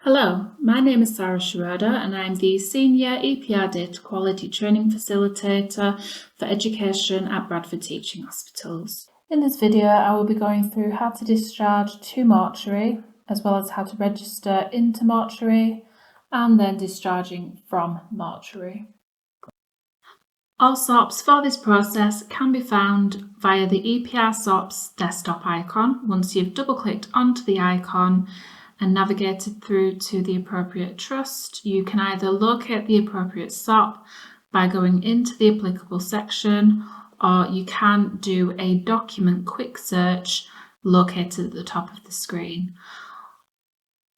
Hello, my name is Sarah Schroeder and I'm the Senior EPR Data Quality Training Facilitator for Education at Bradford Teaching Hospitals. In this video, I will be going through how to discharge to Mortuary, as well as how to register into Mortuary, and then discharging from Mortuary. All SOPs for this process can be found via the EPR SOPs desktop icon. Once you've double-clicked onto the icon and navigated through to the appropriate trust, you can either locate the appropriate SOP by going into the applicable section, or you can do a document quick search located at the top of the screen.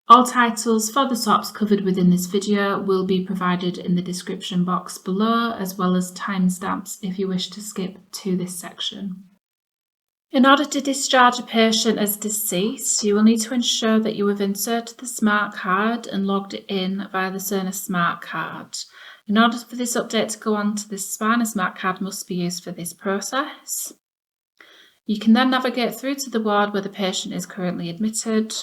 All titles for the SOPs covered within this video will be provided in the description box below, as well as timestamps if you wish to skip to this section. In order to discharge a patient as deceased, you will need to ensure that you have inserted the smart card and logged it in via the Cerner smart card. In order for this update to go on to this spine, a smart card must be used for this process. You can then navigate through to the ward where the patient is currently admitted,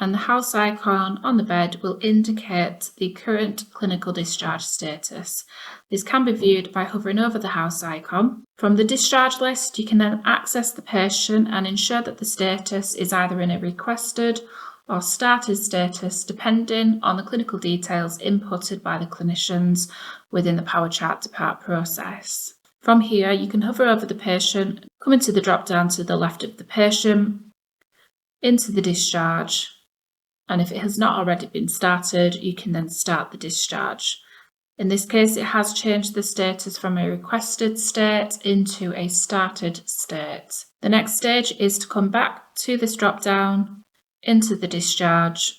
and the house icon on the bed will indicate the current clinical discharge status. This can be viewed by hovering over the house icon. From the discharge list, you can then access the patient and ensure that the status is either in a requested or started status, depending on the clinical details inputted by the clinicians within the power chart depart process. From here, you can hover over the patient, come into the drop down to the left of the patient, into the discharge, and if it has not already been started, you can then start the discharge. In this case, it has changed the status from a requested state into a started state. The next stage is to come back to this drop down, into the discharge.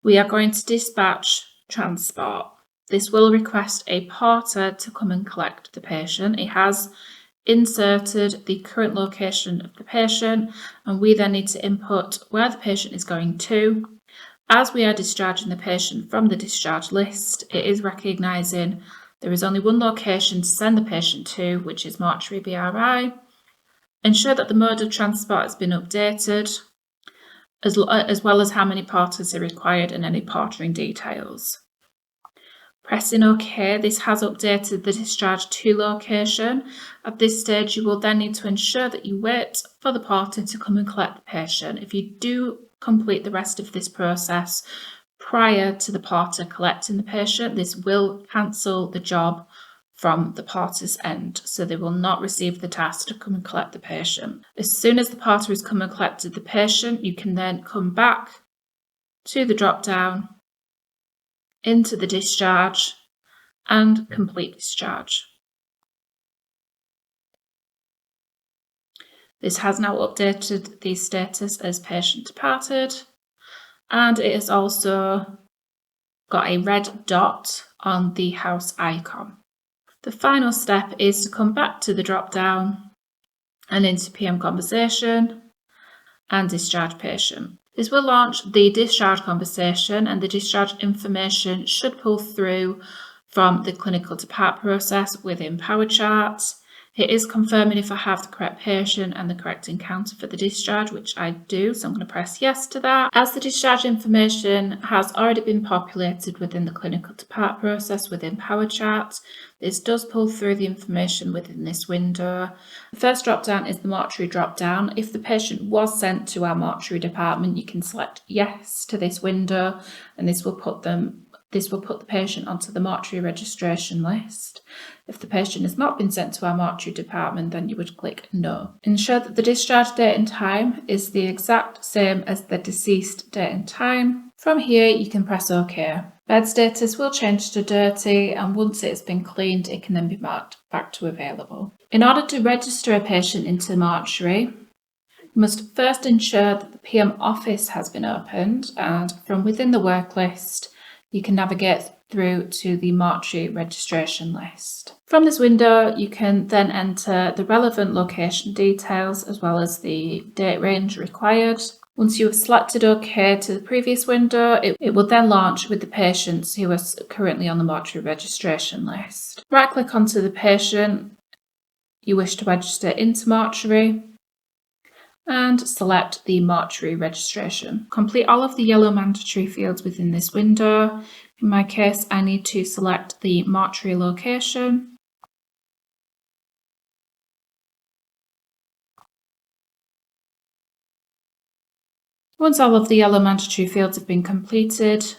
We are going to dispatch transport. This will request a porter to come and collect the patient. It has inserted the current location of the patient, and we then need to input where the patient is going to. As we are discharging the patient from the discharge list, it is recognising there is only one location to send the patient to, which is Mortuary BRI. Ensure that the mode of transport has been updated, as well as how many porters are required and any portering details. Pressing OK, this has updated the discharge to location. At this stage, you will then need to ensure that you wait for the porter to come and collect the patient. If you do complete the rest of this process prior to the porter collecting the patient, this will cancel the job from the porter's end, so they will not receive the task to come and collect the patient. As soon as the porter has come and collected the patient, you can then come back to the drop down, into the discharge, and complete discharge. This has now updated the status as patient departed, and it has also got a red dot on the house icon. The final step is to come back to the drop down and into PM conversation and discharge patient. This will launch the discharge conversation, and the discharge information should pull through from the clinical depart process within PowerChart. It is confirming if I have the correct patient and the correct encounter for the discharge, which I do, so I'm going to press yes to that. As the discharge information has already been populated within the clinical depart process within PowerChart, this does pull through the information within this window. The first drop down is the mortuary drop down. If the patient was sent to our mortuary department, you can select yes to this window, and this will put the patient onto the mortuary registration list. If the patient has not been sent to our mortuary department, then you would click no. Ensure that the discharge date and time is the exact same as the deceased date and time. From here, you can press OK. Bed status will change to dirty, and once it has been cleaned, it can then be marked back to available. In order to register a patient into mortuary, you must first ensure that the PM office has been opened, and from within the work list, you can navigate through to the mortuary registration list. From this window, you can then enter the relevant location details as well as the date range required. Once you have selected OK to the previous window, it will then launch with the patients who are currently on the mortuary registration list. Right-click onto the patient you wish to register into mortuary, and select the mortuary registration. Complete all of the yellow mandatory fields within this window. In my case, I need to select the mortuary location. Once all of the yellow mandatory fields have been completed,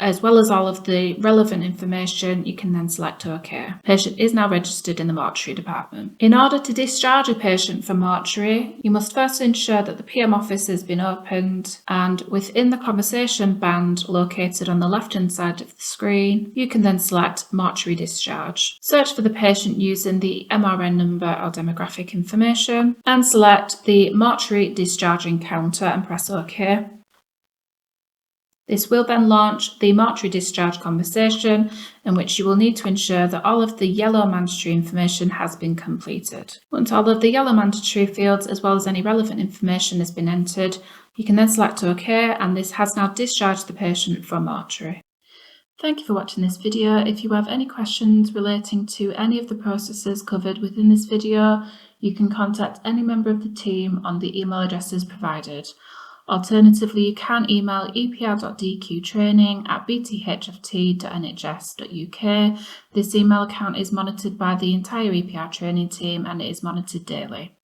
as well as all of the relevant information, you can then select OK. Patient is now registered in the mortuary department. In order to discharge a patient from mortuary, you must first ensure that the PM office has been opened, and within the conversation band located on the left-hand side of the screen, you can then select mortuary discharge. Search for the patient using the MRN number or demographic information, and select the mortuary discharge encounter and press OK. This will then launch the mortuary discharge conversation, in which you will need to ensure that all of the yellow mandatory information has been completed. Once all of the yellow mandatory fields, as well as any relevant information, has been entered, you can then select OK, and this has now discharged the patient from mortuary. Thank you for watching this video. If you have any questions relating to any of the processes covered within this video, you can contact any member of the team on the email addresses provided. Alternatively, you can email epr.dqtraining@bthft.nhs.uk. This email account is monitored by the entire EPR training team and it is monitored daily.